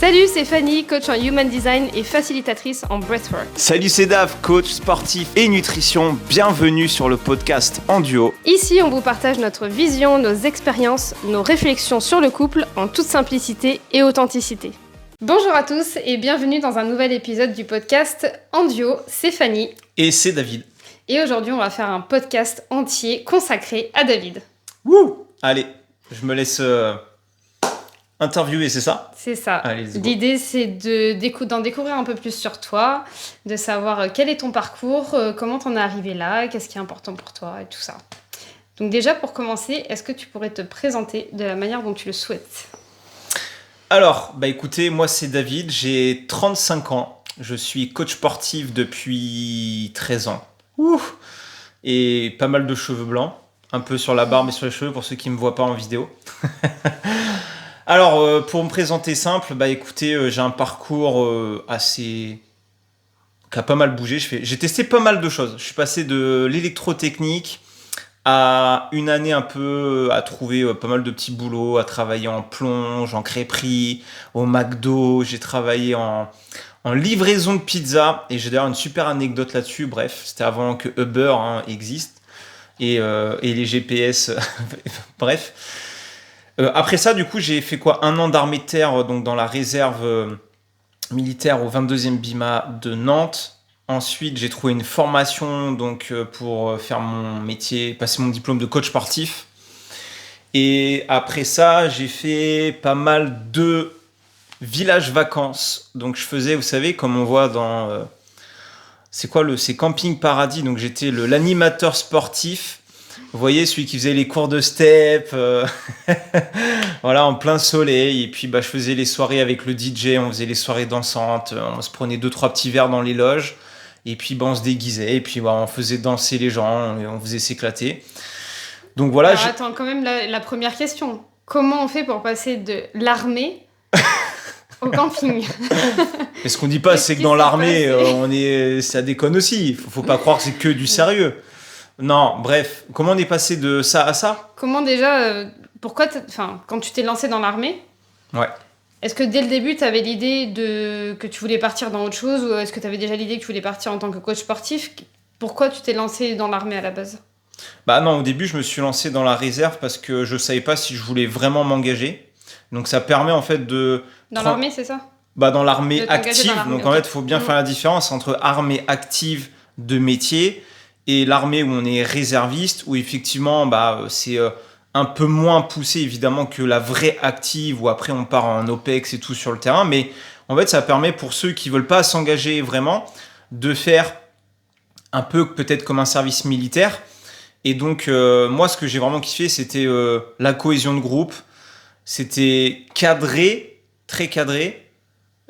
Salut, c'est Fanny, coach en Human Design et facilitatrice en Breathwork. Salut, c'est Dave, coach sportif et nutrition. Bienvenue sur le podcast En Duo. Ici, on vous partage notre vision, nos expériences, nos réflexions sur le couple en toute simplicité et authenticité. Bonjour à tous et bienvenue dans un nouvel épisode du podcast En Duo. C'est Fanny. Et c'est David. Et aujourd'hui, on va faire un podcast entier consacré à David. Wouh! Allez, je me laisse interviewer, c'est ça? C'est ça. Allez, let's go. L'idée, c'est d'en découvrir un peu plus sur toi, de savoir quel est ton parcours, comment t'en es arrivé là, qu'est-ce qui est important pour toi et tout ça. Donc déjà, pour commencer, est-ce que tu pourrais te présenter de la manière dont tu le souhaites? Alors, écoutez, moi c'est David, j'ai 35 ans. Je suis coach sportif depuis 13 ans. Ouh! Et pas mal de cheveux blancs, un peu sur la barbe et sur les cheveux pour ceux qui ne me voient pas en vidéo. Alors, pour me présenter simple, écoutez, j'ai un parcours qui a pas mal bougé. J'ai testé pas mal de choses. Je suis passé de l'électrotechnique à une année un peu à trouver pas mal de petits boulots, à travailler en plonge, en crêperie, au McDo. J'ai travaillé en livraison de pizza et j'ai d'ailleurs une super anecdote là-dessus. Bref, c'était avant que Uber existe et les GPS. Bref. Après ça, du coup, j'ai fait un an d'armée de terre donc dans la réserve militaire au 22e BIMA de Nantes. Ensuite, j'ai trouvé une formation donc pour faire mon métier, passer mon diplôme de coach sportif. Et après ça, j'ai fait pas mal de villages vacances. Donc je faisais, vous savez, comme on voit dans c'est Camping Paradis. Donc j'étais l'animateur sportif. Vous voyez, celui qui faisait les cours de step, voilà, en plein soleil. Et puis, je faisais les soirées avec le DJ, on faisait les soirées dansantes, on se prenait 2-3 petits verres dans les loges. Et puis, on se déguisait, et puis, on faisait danser les gens, on faisait s'éclater. Donc voilà. Alors, attends, quand même, la première question. Comment on fait pour passer de l'armée au camping? Et ce qu'on dit pas, c'est que dans l'armée, ça déconne aussi. Faut pas croire que c'est que du sérieux. Non, bref, comment on est passé de ça à ça? Comment déjà, quand tu t'es lancé dans l'armée, ouais. Est-ce que dès le début, tu avais l'idée que tu voulais partir dans autre chose ou est-ce que tu avais déjà l'idée que tu voulais partir en tant que coach sportif? Pourquoi tu t'es lancé dans l'armée à la base? Non, au début, je me suis lancé dans la réserve parce que je savais pas si je voulais vraiment m'engager. Donc ça permet en fait de... Dans l'armée, c'est ça? Dans l'armée active. Dans l'armée, donc en fait, il faut bien faire la différence entre armée active de métier et l'armée où on est réserviste, où effectivement, c'est un peu moins poussé évidemment que la vraie active, où après on part en OPEX et tout sur le terrain. Mais en fait, ça permet pour ceux qui veulent pas s'engager vraiment de faire un peu peut-être comme un service militaire. Et donc, moi, ce que j'ai vraiment kiffé, c'était la cohésion de groupe. C'était cadré, très cadré.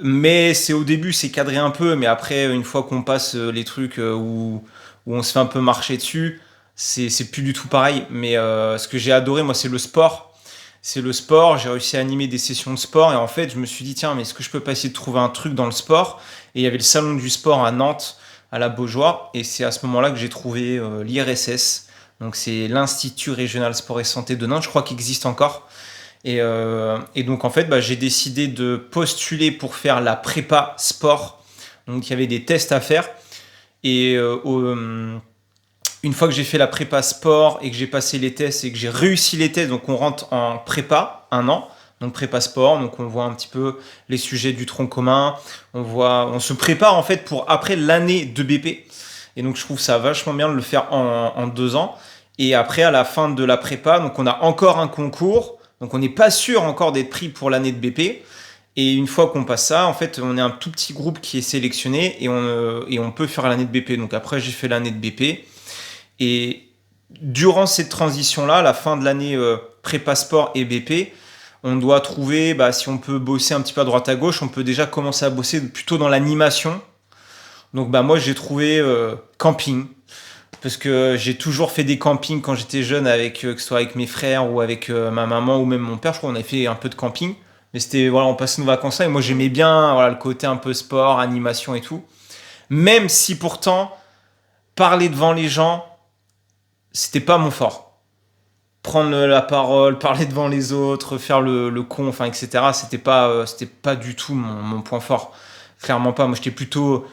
Mais au début, c'est cadré un peu. Mais après, une fois qu'on passe les trucs où on se fait un peu marcher dessus, c'est plus du tout pareil. Mais ce que j'ai adoré, moi, c'est le sport. J'ai réussi à animer des sessions de sport. Et en fait, je me suis dit, tiens, mais est-ce que je peux pas essayer de trouver un truc dans le sport? Et il y avait le salon du sport à Nantes, à la Beaujoire. Et c'est à ce moment-là que j'ai trouvé l'IRSS. Donc, c'est l'Institut Régional Sport et Santé de Nantes. Je crois qu'il existe encore. Et donc, en fait, j'ai décidé de postuler pour faire la prépa sport. Donc, il y avait des tests à faire. Et une fois que j'ai fait la prépa sport et que j'ai passé les tests et que j'ai réussi les tests, donc on rentre en prépa, 1 an, donc prépa sport, donc on voit un petit peu les sujets du tronc commun, on se prépare en fait pour après l'année de BP. Et donc je trouve ça vachement bien de le faire en 2 ans. Et après, à la fin de la prépa, donc on a encore un concours, donc on n'est pas sûr encore d'être pris pour l'année de BP. Et une fois qu'on passe ça, en fait, on est un tout petit groupe qui est sélectionné et on peut faire l'année de BP. Donc après, j'ai fait l'année de BP. Et durant cette transition-là, la fin de l'année prépa sport et BP, on doit trouver, si on peut bosser un petit peu à droite à gauche, on peut déjà commencer à bosser plutôt dans l'animation. Donc moi, j'ai trouvé camping. Parce que j'ai toujours fait des campings quand j'étais jeune, que ce soit avec mes frères ou avec ma maman ou même mon père. Je crois qu'on avait fait un peu de camping. Mais c'était, on passait nos vacances là. Et moi, j'aimais bien le côté un peu sport, animation et tout. Même si pourtant, parler devant les gens, c'était pas mon fort. prendre la parole, parler devant les autres, faire le con, enfin, etc. C'était pas du tout mon point fort. Clairement pas. Moi, j'étais plutôt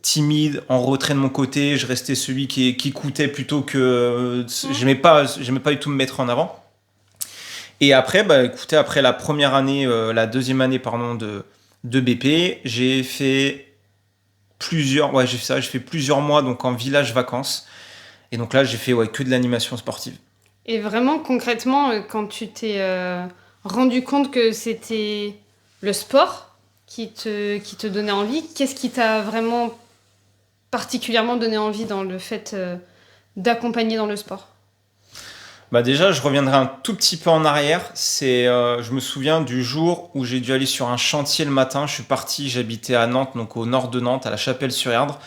timide, en retrait de mon côté. Je restais celui qui écoutait plutôt que. J'aimais pas du tout me mettre en avant. Et après, bah, écoutez, après la première année, la deuxième année, pardon, de BP, j'ai fait j'ai fait ça, j'ai fait plusieurs mois donc en village vacances. Et donc là, j'ai fait que de l'animation sportive. Et vraiment, concrètement, quand tu t'es rendu compte que c'était le sport qui te donnait envie, qu'est-ce qui t'a vraiment particulièrement donné envie dans le fait d'accompagner dans le sport? Bah déjà, je reviendrai un tout petit peu en arrière. Je me souviens du jour où j'ai dû aller sur un chantier le matin. Je suis parti, j'habitais à Nantes, donc au nord de Nantes, à la Chapelle-sur-Erdre,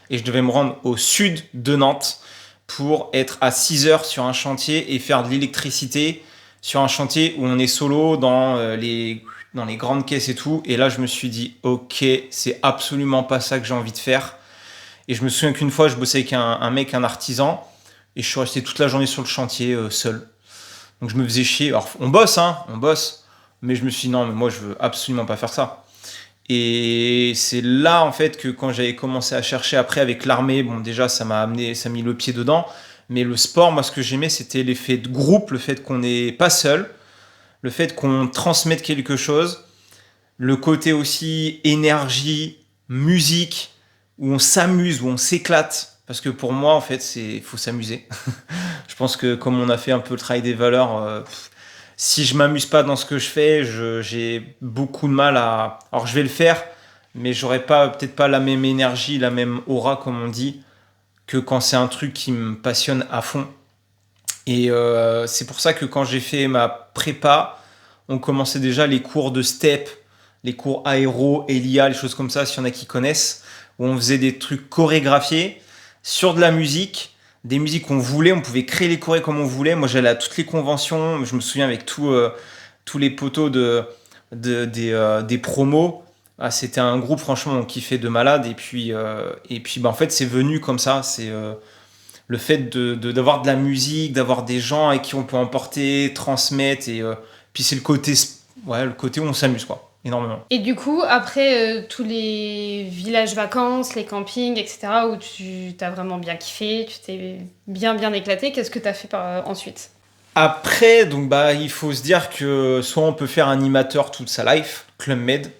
et je devais me rendre au sud de Nantes pour être à 6 heures sur un chantier et faire de l'électricité sur un chantier où on est solo dans les grandes caisses et tout. Et là, je me suis dit, ok, c'est absolument pas ça que j'ai envie de faire. Et je me souviens qu'une fois, je bossais avec un mec, un artisan, et je suis resté toute la journée sur le chantier seul. Donc je me faisais chier. Alors on bosse, hein, on bosse. Mais je me suis dit non, mais moi je veux absolument pas faire ça. Et c'est là en fait que quand j'avais commencé à chercher après avec l'armée, bon déjà ça m'a mis le pied dedans. Mais le sport, moi ce que j'aimais c'était l'effet de groupe, le fait qu'on n'est pas seul, le fait qu'on transmette quelque chose, le côté aussi énergie, musique, où on s'amuse, où on s'éclate. Parce que pour moi, en fait, faut s'amuser. Je pense que comme on a fait un peu le travail des valeurs, si je m'amuse pas dans ce que je fais, j'ai beaucoup de mal à. Alors je vais le faire, mais j'aurais peut-être pas la même énergie, la même aura, comme on dit, que quand c'est un truc qui me passionne à fond. Et c'est pour ça que quand j'ai fait ma prépa, on commençait déjà les cours de step, les cours aéro, Elia, les choses comme ça, s'il y en a qui connaissent, où on faisait des trucs chorégraphiés sur de la musique, des musiques qu'on voulait, on pouvait créer les chorés comme on voulait. Moi, j'allais à toutes les conventions, je me souviens avec tous les poteaux des promos. Ah, c'était un groupe, franchement, on kiffait de malade. Et puis bah, en fait, c'est venu comme ça. C'est le fait d'avoir de la musique, d'avoir des gens avec qui on peut emporter, transmettre. Et puis c'est le côté où on s'amuse, quoi, énormément. Et du coup, après tous les villages vacances, les campings, etc., où tu t'as vraiment bien kiffé, tu t'es bien éclaté, qu'est-ce que t'as fait ensuite? Après, donc bah, il faut se dire que soit on peut faire animateur toute sa life, Club Med.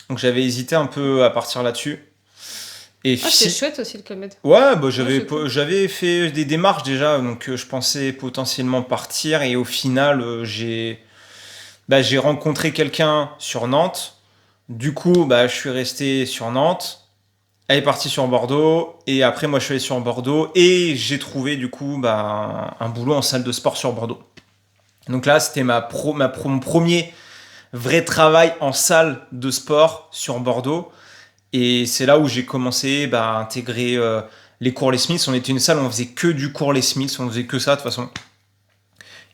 Donc j'avais hésité un peu à partir là-dessus. Et Ah, c'est chouette aussi le Club Med. ouais, bah, Ouais, c'est cool. j'avais fait des démarches déjà, donc je pensais potentiellement partir. Et au final, j'ai rencontré quelqu'un sur Nantes. Du coup, bah, je suis resté sur Nantes. Elle est partie sur Bordeaux. Et après, moi, je suis allé sur Bordeaux. Et j'ai trouvé, du coup, bah, un boulot en salle de sport sur Bordeaux. Donc là, c'était mon premier vrai travail en salle de sport sur Bordeaux. Et c'est là où j'ai commencé à intégrer les cours Les Smiths. On était une salle où on faisait que du cours Les Smiths. On faisait que ça, de toute façon.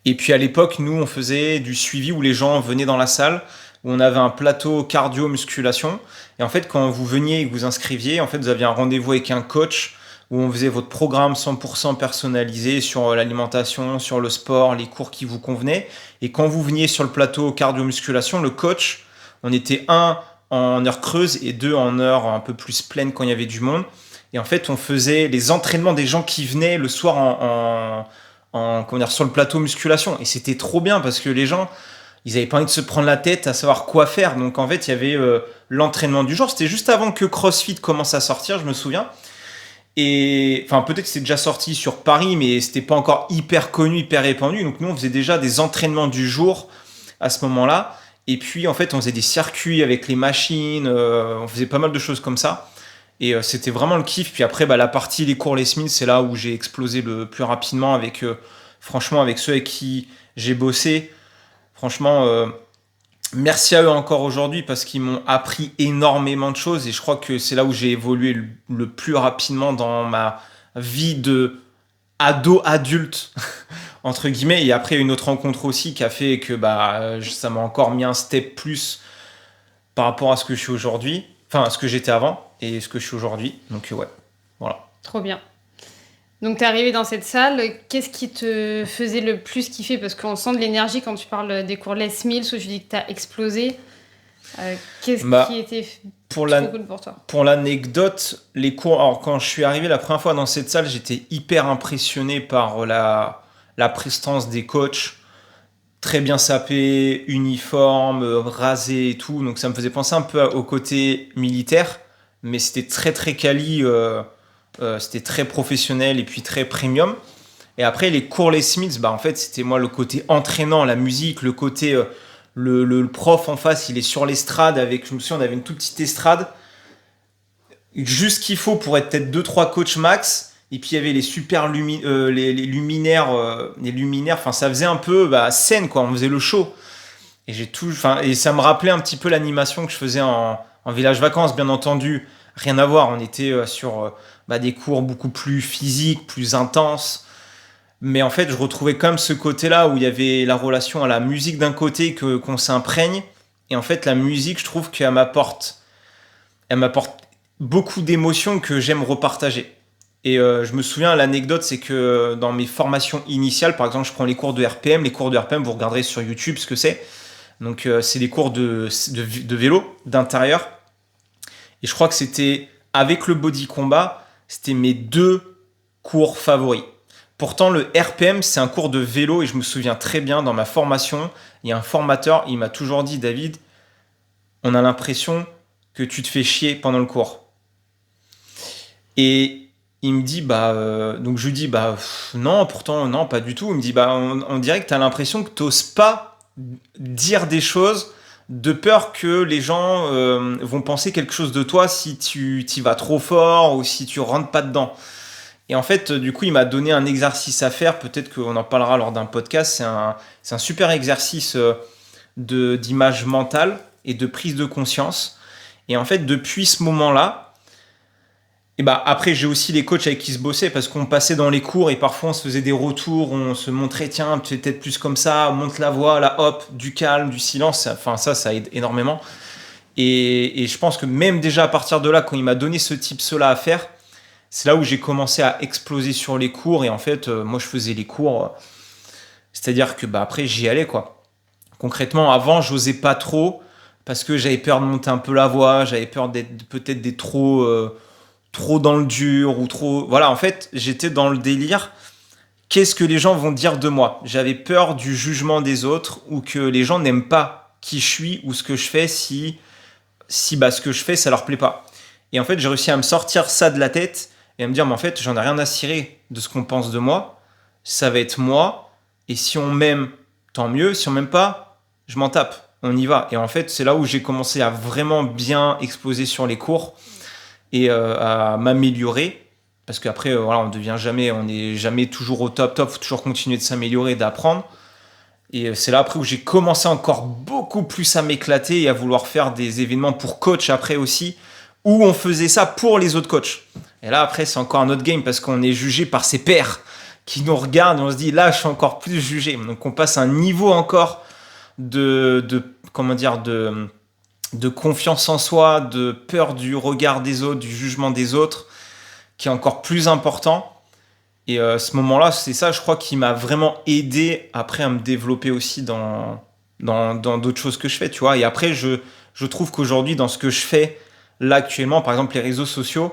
Et puis à l'époque, nous, on faisait du suivi où les gens venaient dans la salle, où on avait un plateau cardio-musculation. Et en fait, quand vous veniez et que vous inscriviez, en fait, vous aviez un rendez-vous avec un coach où on faisait votre programme 100% personnalisé sur l'alimentation, sur le sport, les cours qui vous convenaient. Et quand vous veniez sur le plateau cardio-musculation, le coach, on était un en heure creuse et deux en heure un peu plus pleine quand il y avait du monde. Et en fait, on faisait les entraînements des gens qui venaient le soir comment dire, sur le plateau musculation. Et c'était trop bien parce que les gens, ils n'avaient pas envie de se prendre la tête à savoir quoi faire. Donc en fait, il y avait l'entraînement du jour. C'était juste avant que CrossFit commence à sortir, je me souviens. Et enfin, peut-être que c'était déjà sorti sur Paris, mais c'était pas encore hyper connu, hyper répandu. Donc nous, on faisait déjà des entraînements du jour à ce moment-là. Et puis en fait, on faisait des circuits avec les machines. On faisait pas mal de choses comme ça. Et c'était vraiment le kiff. Puis après, bah, la partie les cours Les Smiths, c'est là où j'ai explosé le plus rapidement avec, franchement, avec ceux avec qui j'ai bossé. Franchement, merci à eux encore aujourd'hui parce qu'ils m'ont appris énormément de choses. Et je crois que c'est là où j'ai évolué le plus rapidement dans ma vie de ado adulte entre guillemets. Et après, une autre rencontre aussi qui a fait que bah, ça m'a encore mis un step plus par rapport à ce que je suis aujourd'hui. Enfin, à ce que j'étais avant et ce que je suis aujourd'hui. Donc ouais, voilà. Trop bien. Donc, tu es arrivé dans cette salle, qu'est-ce qui te faisait le plus kiffer? Parce qu'on sent de l'énergie quand tu parles des cours Les Mills où tu dis que tu as explosé. Qu'est-ce qui Bah, était pour trop la, cool pour toi? pour l'anecdote, les cours. Alors, quand je suis arrivé la première fois dans cette salle, j'étais hyper impressionné par la prestance des coachs. Très bien sapés, uniforme, rasé et tout. Donc, ça me faisait penser un peu au côté militaire. Mais c'était très, très quali. C'était très professionnel et puis très premium. Et après, les cours Les Smiths, bah, en fait, c'était moi le côté entraînant, la musique, le côté. Le prof en face, il est sur l'estrade avec. Je me souviens, on avait une toute petite estrade. Juste qu'il faut pour être peut-être deux trois coachs max. Et puis il y avait les super les luminaires. Les luminaires, enfin, ça faisait un peu scène, quoi. On faisait le show. Et ça me rappelait un petit peu l'animation que je faisais en village vacances, bien entendu. Rien à voir. On était sur des cours beaucoup plus physiques, plus intenses. Mais en fait, je retrouvais quand même ce côté-là où il y avait la relation à la musique d'un côté qu'on s'imprègne. Et en fait, la musique, je trouve elle m'apporte beaucoup d'émotions que j'aime repartager. Et je me souviens, l'anecdote, c'est que dans mes formations initiales, par exemple, je prends les cours de RPM. Les cours de RPM, vous regarderez sur YouTube ce que c'est. Donc, c'est des cours de vélo, d'intérieur. Et je crois que c'était, avec le body combat, c'était mes deux cours favoris. Pourtant, le RPM, c'est un cours de vélo et je me souviens très bien, dans ma formation, il y a un formateur, il m'a toujours dit, David, on a l'impression que tu te fais chier pendant le cours. Et il me dit, donc je lui dis, non, pourtant, non, pas du tout. Il me dit, on dirait que tu as l'impression que tu n'oses pas dire des choses de peur que les gens vont penser quelque chose de toi si tu y vas trop fort ou si tu rentres pas dedans. Et en fait, du coup, il m'a donné un exercice à faire. Peut-être qu'on en parlera lors d'un podcast. C'est un super exercice d'image mentale et de prise de conscience. Et en fait, depuis ce moment-là, et après, j'ai aussi les coachs avec qui se bossait parce qu'on passait dans les cours et parfois on se faisait des retours, on se montrait, tiens, tu es peut-être plus comme ça, monte la voix, là, hop, du calme, du silence. Enfin, ça aide énormément. Et je pense que même déjà à partir de là, quand il m'a donné ce tips-là à faire, c'est là où j'ai commencé à exploser sur les cours. Et en fait, moi, je faisais les cours. C'est-à-dire que après, j'y allais, quoi. Concrètement, avant, j'osais pas trop parce que j'avais peur de monter un peu la voix, j'avais peur d'être trop dans le dur ou trop. Voilà, en fait, j'étais dans le délire. Qu'est-ce que les gens vont dire de moi? J'avais peur du jugement des autres ou que les gens n'aiment pas qui je suis ou ce que je fais si ce que je fais, ça leur plaît pas. Et en fait, j'ai réussi à me sortir ça de la tête et à me dire, mais en fait, j'en ai rien à cirer de ce qu'on pense de moi. Ça va être moi. Et si on m'aime, tant mieux. Si on m'aime pas, je m'en tape. On y va. Et en fait, c'est là où j'ai commencé à vraiment bien exploser sur les cours et à m'améliorer. Parce qu'après, voilà, on n'est jamais toujours au top. Faut toujours continuer de s'améliorer, d'apprendre. Et c'est là après où j'ai commencé encore beaucoup plus à m'éclater et à vouloir faire des événements pour coach après aussi, où on faisait ça pour les autres coachs. Et là après c'est encore un autre game parce qu'on est jugé par ses pairs qui nous regardent et on se dit là je suis encore plus jugé. Donc on passe à un niveau encore comment dire, de confiance en soi, de peur du regard des autres, du jugement des autres, qui est encore plus important. Et ce moment-là, c'est ça, je crois, qui m'a vraiment aidé après à me développer aussi dans d'autres choses que je fais, tu vois. Et après, je trouve qu'aujourd'hui, dans ce que je fais là actuellement, par exemple les réseaux sociaux,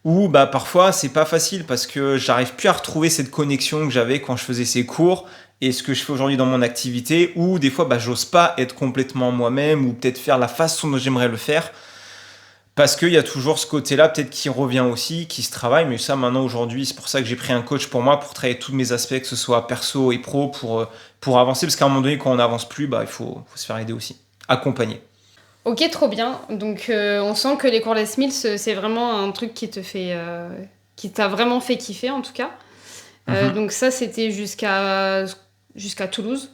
où parfois c'est pas facile parce que j'arrive plus à retrouver cette connexion que j'avais quand je faisais ces cours et ce que je fais aujourd'hui dans mon activité, où des fois j'ose pas être complètement moi-même ou peut-être faire la façon dont j'aimerais le faire. Parce qu'il y a toujours ce côté-là, peut-être qui revient aussi, qui se travaille, mais ça maintenant aujourd'hui, c'est pour ça que j'ai pris un coach pour moi, pour travailler tous mes aspects, que ce soit perso et pro, pour avancer, parce qu'à un moment donné, quand on n'avance plus, il faut se faire aider aussi, accompagner. Ok, trop bien. Donc on sent que les cours Les Mills, c'est vraiment un truc qui t'a vraiment fait kiffer en tout cas. Donc ça, c'était jusqu'à Toulouse.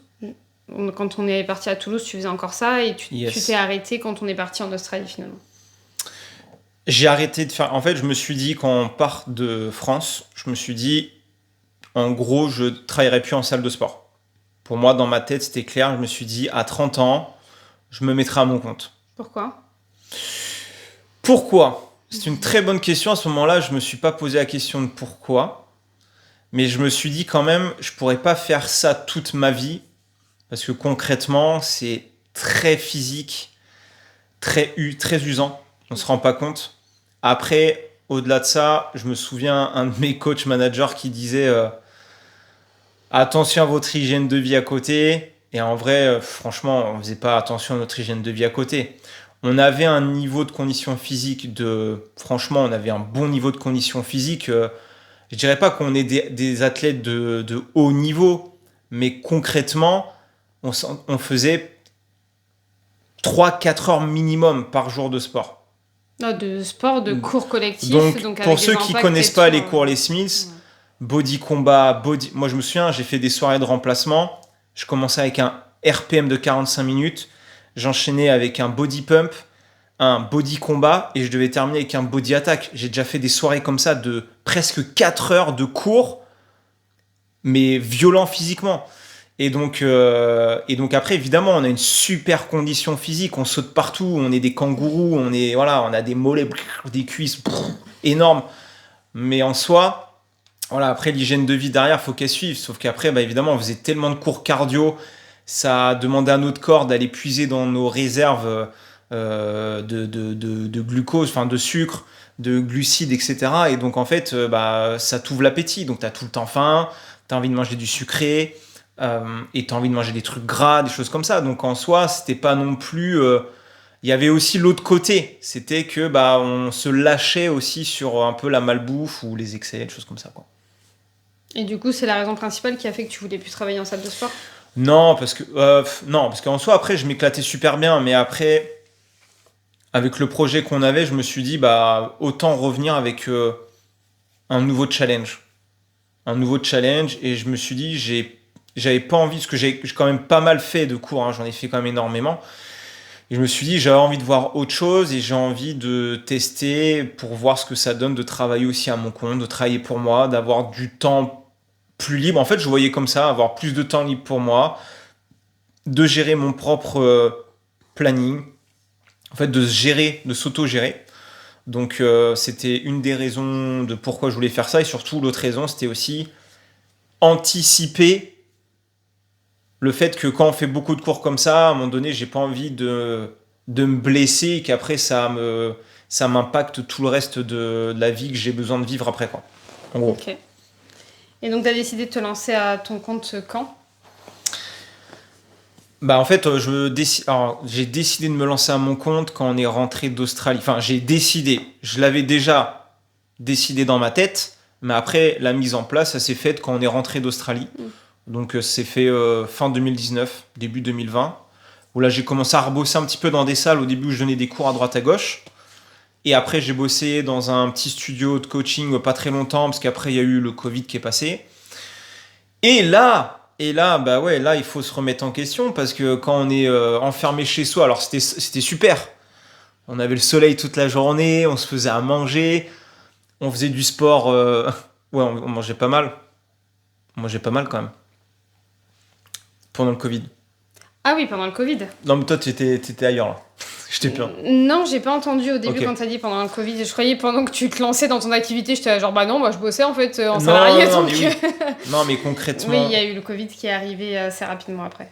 Quand on est parti à Toulouse, tu faisais encore ça et tu t'es arrêté quand on est parti en Australie finalement. J'ai arrêté de faire. En fait, je me suis dit, quand on part de France, je me suis dit, en gros, je ne travaillerai plus en salle de sport. Pour moi, dans ma tête, c'était clair. Je me suis dit, à 30 ans, je me mettrai à mon compte. Pourquoi? C'est une très bonne question. À ce moment-là, je ne me suis pas posé la question de pourquoi. Mais je me suis dit quand même, je pourrais pas faire ça toute ma vie. Parce que concrètement, c'est très physique, très usant. On se rend pas compte. Après, au-delà de ça, je me souviens un de mes coach managers qui disait attention à votre hygiène de vie à côté. Et en vrai, franchement, on faisait pas attention à notre hygiène de vie à côté. On avait un niveau de condition physique franchement, on avait un bon niveau de condition physique. Je dirais pas qu'on est des athlètes de haut niveau, mais concrètement, on faisait 3-4 heures minimum par jour de sport. Non, de sport, de cours collectifs. Donc pour ceux qui connaissent pas les cours Les Smiths, body combat, moi je me souviens, j'ai fait des soirées de remplacement. Je commençais avec un RPM de 45 minutes. J'enchaînais avec un body pump, un body combat et je devais terminer avec un body attack. J'ai déjà fait des soirées comme ça de presque 4 heures de cours, mais violent physiquement. Et donc après, évidemment, on a une super condition physique. On saute partout, on est des kangourous, on a des mollets, des cuisses énormes. Mais en soi, voilà, après l'hygiène de vie derrière, faut qu'elle suive. Sauf qu'après, évidemment, on faisait tellement de cours cardio, ça demandait à notre corps d'aller puiser dans nos réserves de glucose, enfin de sucre, de glucides, etc. Et donc en fait, ça t'ouvre l'appétit. Donc t'as tout le temps faim, t'as envie de manger du sucré. Et t'as envie de manger des trucs gras, des choses comme ça. Donc en soi, c'était pas non plus. Il y avait aussi l'autre côté. C'était que on se lâchait aussi sur un peu la malbouffe ou les excès, des choses comme ça, quoi. Et du coup, c'est la raison principale qui a fait que tu voulais plus travailler en salle de sport? Non, parce qu'en soi, après, je m'éclatais super bien. Mais après, avec le projet qu'on avait, je me suis dit, autant revenir avec un nouveau challenge. Un nouveau challenge. Et je me suis dit, j'avais pas envie, parce que j'ai quand même pas mal fait de cours, j'en ai fait quand même énormément. Et je me suis dit, j'avais envie de voir autre chose et j'ai envie de tester pour voir ce que ça donne de travailler aussi à mon compte, de travailler pour moi, d'avoir du temps plus libre. En fait, je voyais comme ça, avoir plus de temps libre pour moi, de gérer mon propre planning, en fait, de se gérer, de s'auto-gérer. Donc, c'était une des raisons de pourquoi je voulais faire ça. Et surtout, l'autre raison, c'était aussi anticiper le fait que quand on fait beaucoup de cours comme ça, à un moment donné, j'ai pas envie de me blesser et qu'après ça m'impacte tout le reste de la vie que j'ai besoin de vivre après, quoi. En gros. Ok. Et donc, tu as décidé de te lancer à ton compte quand? En fait, j'ai décidé de me lancer à mon compte quand on est rentré d'Australie. Enfin, je l'avais déjà décidé dans ma tête, mais après, la mise en place, ça s'est fait quand on est rentré d'Australie. Donc c'est fait fin 2019, début 2020, où là j'ai commencé à rebosser un petit peu dans des salles au début où je donnais des cours à droite à gauche. Et après j'ai bossé dans un petit studio de coaching pas très longtemps, parce qu'après il y a eu le Covid qui est passé. Et là, là il faut se remettre en question, parce que quand on est enfermé chez soi, alors c'était super. On avait le soleil toute la journée, on se faisait à manger, on faisait du sport, on mangeait pas mal. On mangeait pas mal quand même. Pendant le Covid. Ah oui, pendant le Covid. Non, mais toi, t'étais ailleurs, là. Je t'ai peur. Non, j'ai pas entendu au début Ok. quand t'as dit pendant le Covid. Je croyais pendant que tu te lançais dans ton activité, j'étais là genre non, moi je bossais en fait en salarié. Non, donc... mais oui. Non, mais concrètement. Oui, il y a eu le Covid qui est arrivé assez rapidement après.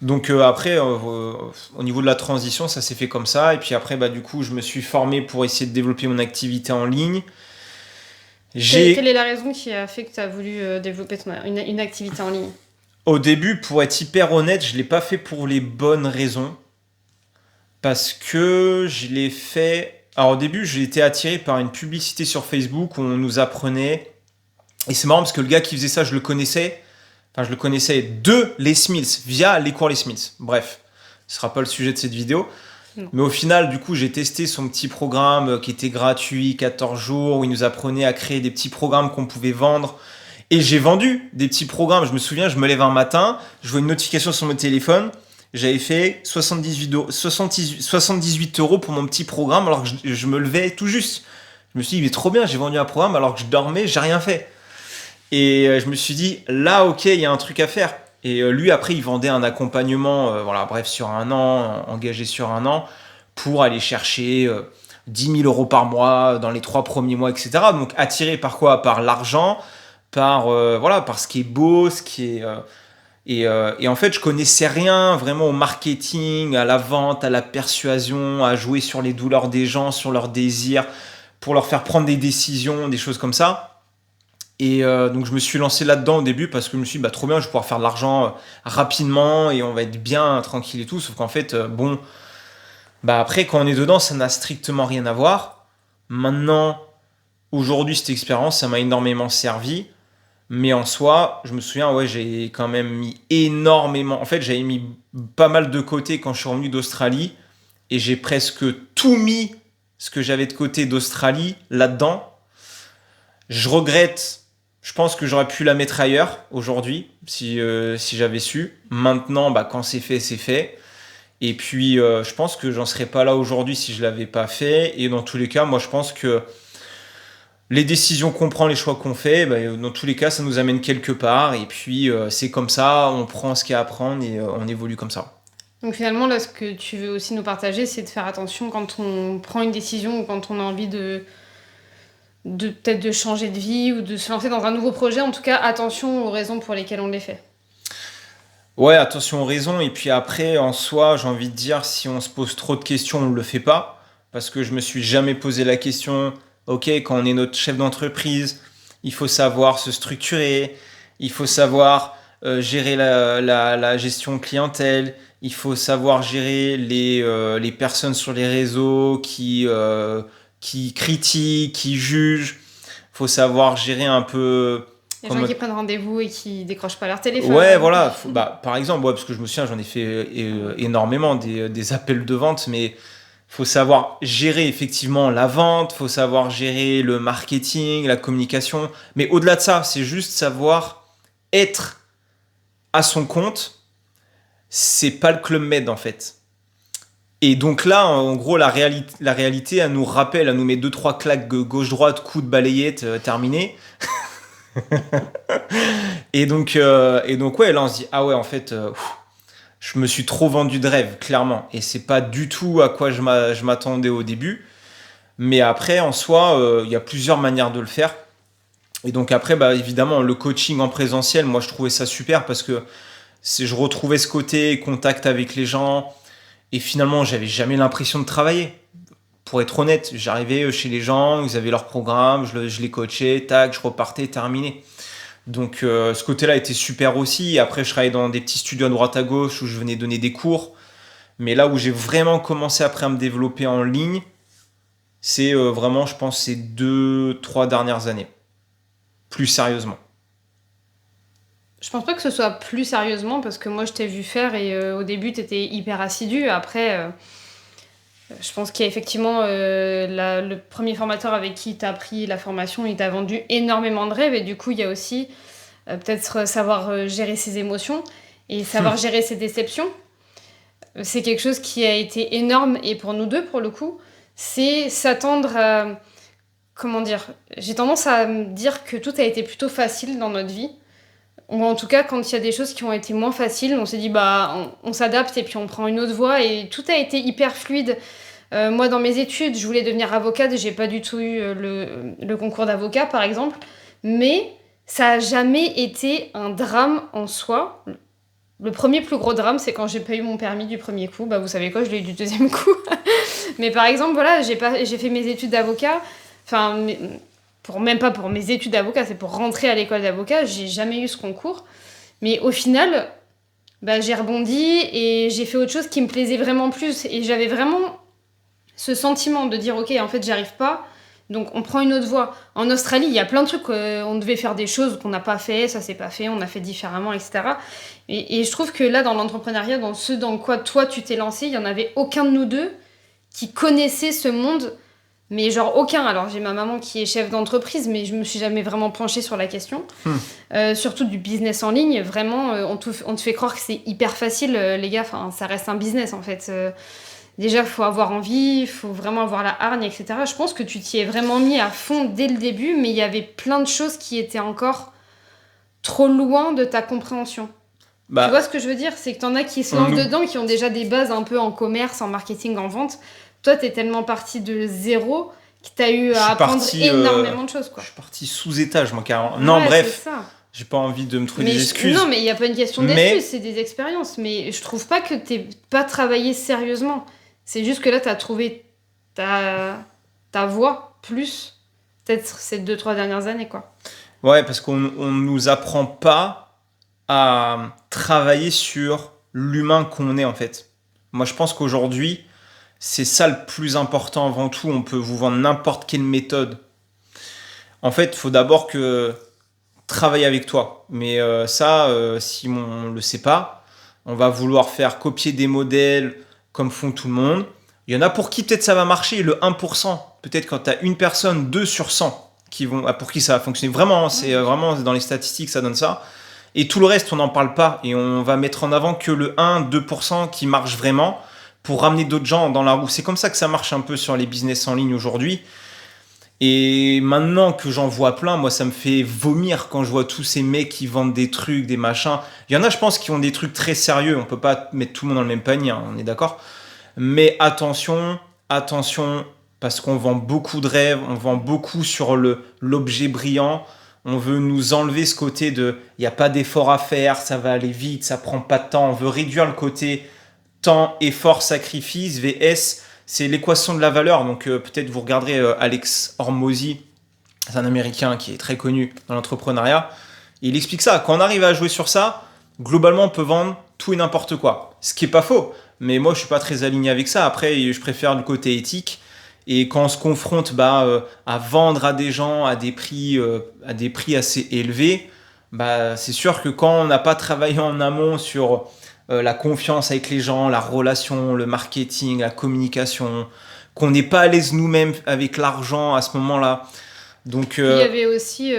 Donc après, au niveau de la transition, ça s'est fait comme ça. Et puis après, du coup, je me suis formé pour essayer de développer mon activité en ligne. Quelle est la raison qui a fait que tu as voulu développer une activité en ligne? Au début, pour être hyper honnête, je l'ai pas fait pour les bonnes raisons. Parce que je l'ai fait... Alors au début, j'ai été attiré par une publicité sur Facebook où on nous apprenait... Et c'est marrant parce que le gars qui faisait ça, je le connaissais. Enfin, je le connaissais de Les Smiths, via les cours Les Smiths. Bref, ce sera pas le sujet de cette vidéo. Non. Mais au final, du coup, j'ai testé son petit programme qui était gratuit, 14 jours, où il nous apprenait à créer des petits programmes qu'on pouvait vendre. Et j'ai vendu des petits programmes. Je me souviens, je me lève un matin, je vois une notification sur mon téléphone. J'avais fait 78 € pour mon petit programme alors que je me levais tout juste. Je me suis dit, mais trop bien, j'ai vendu un programme alors que je dormais, j'ai rien fait. Et je me suis dit, là, ok, il y a un truc à faire. Et lui, après, il vendait un accompagnement, sur un an, engagé sur un an, pour aller chercher 10 000 € par mois dans les 3 premiers mois, etc. Donc, attiré par quoi? Par l'argent, par ce qui est beau, ce qui est et en fait, je connaissais rien vraiment au marketing, à la vente, à la persuasion, à jouer sur les douleurs des gens, sur leurs désirs, pour leur faire prendre des décisions, des choses comme ça. Et donc, je me suis lancé là-dedans au début parce que je me suis dit, bah, trop bien, je vais pouvoir faire de l'argent rapidement et on va être bien, tranquille et tout. Sauf qu'en fait, bon, bah, après, quand on est dedans, ça n'a strictement rien à voir. Maintenant, aujourd'hui, cette expérience, ça m'a énormément servi. Mais en soi, je me souviens, ouais, j'ai quand même mis énormément. En fait, j'avais mis pas mal de côté quand je suis revenu d'Australie. Et j'ai presque tout mis ce que j'avais de côté d'Australie là-dedans. Je regrette. Je pense que j'aurais pu la mettre ailleurs aujourd'hui si j'avais su. Maintenant, bah, quand c'est fait, c'est fait. Et puis, je pense que j'en serais pas là aujourd'hui si je l'avais pas fait. Et dans tous les cas, moi, je pense que les décisions qu'on prend, les choix qu'on fait, bah, dans tous les cas, ça nous amène quelque part. Et puis, c'est comme ça, on prend ce qu'il y a à prendre et on évolue comme ça. Donc finalement, là, ce que tu veux aussi nous partager, c'est de faire attention quand on prend une décision ou quand on a envie de peut-être de changer de vie ou de se lancer dans un nouveau projet. En tout cas, attention aux raisons pour lesquelles on les fait. Ouais, attention aux raisons. Et puis après, en soi, j'ai envie de dire, si on se pose trop de questions, on ne le fait pas. Parce que je me suis jamais posé la question, ok, quand on est notre chef d'entreprise, il faut savoir se structurer, il faut savoir gérer la gestion clientèle, il faut savoir gérer les personnes sur les réseaux qui critiquent, qui jugent. Il faut savoir gérer un peu... Les gens qui prennent rendez-vous et qui décrochent pas leur téléphone. Ouais, voilà. Bah, par exemple, ouais, parce que je me souviens, j'en ai fait énormément des appels de vente, mais faut savoir gérer effectivement la vente, faut savoir gérer le marketing, la communication. Mais au-delà de ça, c'est juste savoir être à son compte. C'est pas le Club Med en fait. Et donc là, en gros, la réalité, elle nous rappelle, elle nous met 2-3 claques gauche-droite, coup de balayette, terminé. Et donc, ouais, là, on se dit, ah ouais, en fait, je me suis trop vendu de rêve, clairement. Et c'est pas du tout à quoi je m'attendais au début. Mais après, en soi, il y a plusieurs manières de le faire. Et donc après, bah, évidemment, le coaching en présentiel, moi, je trouvais ça super parce que je retrouvais ce côté contact avec les gens. Et finalement, j'avais jamais l'impression de travailler. Pour être honnête, j'arrivais chez les gens, ils avaient leur programme, je les coachais, tac, je repartais, terminé. Donc ce côté-là était super aussi. Après, je travaillais dans des petits studios à droite à gauche où je venais donner des cours. Mais là où j'ai vraiment commencé après à me développer en ligne, c'est vraiment, je pense, ces 2-3 dernières années. Plus sérieusement. Je pense pas que ce soit plus sérieusement parce que moi je t'ai vu faire et au début t'étais hyper assidu. Après, je pense qu'il y a effectivement le premier formateur avec qui t'as pris la formation, il t'a vendu énormément de rêves et du coup il y a aussi peut-être savoir gérer ses émotions et savoir gérer ses déceptions. C'est quelque chose qui a été énorme et pour nous deux pour le coup, c'est s'attendre à... Comment dire? J'ai tendance à me dire que tout a été plutôt facile dans notre vie. Ou en tout cas, quand il y a des choses qui ont été moins faciles, on s'est dit, bah, on s'adapte et puis on prend une autre voie. Et tout a été hyper fluide. Moi, dans mes études, je voulais devenir avocate. J'ai pas du tout eu le concours d'avocat, par exemple. Mais ça a jamais été un drame en soi. Le premier plus gros drame, c'est quand j'ai pas eu mon permis du premier coup. Bah, vous savez quoi, je l'ai eu du deuxième coup. Mais par exemple, voilà, j'ai fait mes études d'avocat. Enfin... même pas pour mes études d'avocat, c'est pour rentrer à l'école d'avocat, j'ai jamais eu ce concours. Mais au final, bah, j'ai rebondi et j'ai fait autre chose qui me plaisait vraiment plus. Et j'avais vraiment ce sentiment de dire, ok, en fait, j'y arrive pas, donc on prend une autre voie. En Australie, il y a plein de trucs, on devait faire des choses qu'on n'a pas fait, ça s'est pas fait, on a fait différemment, etc. Et je trouve que là, dans l'entrepreneuriat, dans ce dans quoi toi tu t'es lancé, il y en avait aucun de nous deux qui connaissait ce monde. Mais genre aucun. Alors j'ai ma maman qui est chef d'entreprise, mais je me suis jamais vraiment penchée sur la question. Surtout du business en ligne, vraiment, on te fait croire que c'est hyper facile, les gars. Enfin, ça reste un business en fait. Déjà, il faut avoir envie, il faut vraiment avoir la hargne, etc. Je pense que tu t'y es vraiment mis à fond dès le début, mais il y avait plein de choses qui étaient encore trop loin de ta compréhension. Bah, tu vois ce que je veux dire? C'est que t'en as qui se lancent dedans, qui ont déjà des bases un peu en commerce, en marketing, en vente. Toi, t'es tellement parti de zéro que t'as eu Je à suis apprendre parti, énormément de choses, je quoi. suis parti sous étage, moi, carrément. Non, Ouais, c'est bref, ça. j'ai pas envie de me trouver Mais des excuses. non, mais il n'y a pas une question Mais d'excuse, c'est des expériences. Mais je trouve pas que t'aies pas travaillé sérieusement. C'est juste que là, t'as trouvé ta voie plus, peut-être ces 2-3 dernières années, quoi. ouais, parce qu'on nous apprend pas à travailler sur l'humain qu'on est, en fait. Moi, je pense qu'aujourd'hui, c'est ça le plus important avant tout. On peut vous vendre n'importe quelle méthode. En fait, il faut d'abord que travailler avec toi. Mais ça, si on ne le sait pas, on va vouloir faire copier des modèles comme font tout le monde. Il y en a pour qui peut-être ça va marcher, le 1%. Peut-être quand tu as une personne, 2 sur 100 pour qui ça va fonctionner. Vraiment, c'est vraiment dans les statistiques, ça donne ça. Et tout le reste, on n'en parle pas. Et on va mettre en avant que le 1-2% qui marche vraiment pour ramener d'autres gens dans la roue. C'est comme ça que ça marche un peu sur les business en ligne aujourd'hui. Et maintenant que j'en vois plein, moi ça me fait vomir quand je vois tous ces mecs qui vendent des trucs, des machins. Il y en a, je pense, qui ont des trucs très sérieux. On peut pas mettre tout le monde dans le même panier, hein, on est d'accord. Mais attention, attention, parce qu'on vend beaucoup de rêves, on vend beaucoup sur l'objet brillant. On veut nous enlever ce côté de il n'y a pas d'effort à faire, ça va aller vite, ça prend pas de temps. On veut réduire le côté temps, effort, sacrifice, VS, c'est l'équation de la valeur. Donc peut-être vous regarderez Alex Hormozy, c'est un Américain qui est très connu dans l'entrepreneuriat. Et il explique ça. Quand on arrive à jouer sur ça, globalement, on peut vendre tout et n'importe quoi. Ce qui est pas faux. Mais moi, je suis pas très aligné avec ça. Après, je préfère le côté éthique. Et quand on se confronte à vendre à des gens à des prix assez élevés, c'est sûr que quand on n'a pas travaillé en amont sur la confiance avec les gens, la relation, le marketing, la communication, qu'on n'est pas à l'aise nous-mêmes avec l'argent à ce moment-là. Donc, Il y avait aussi,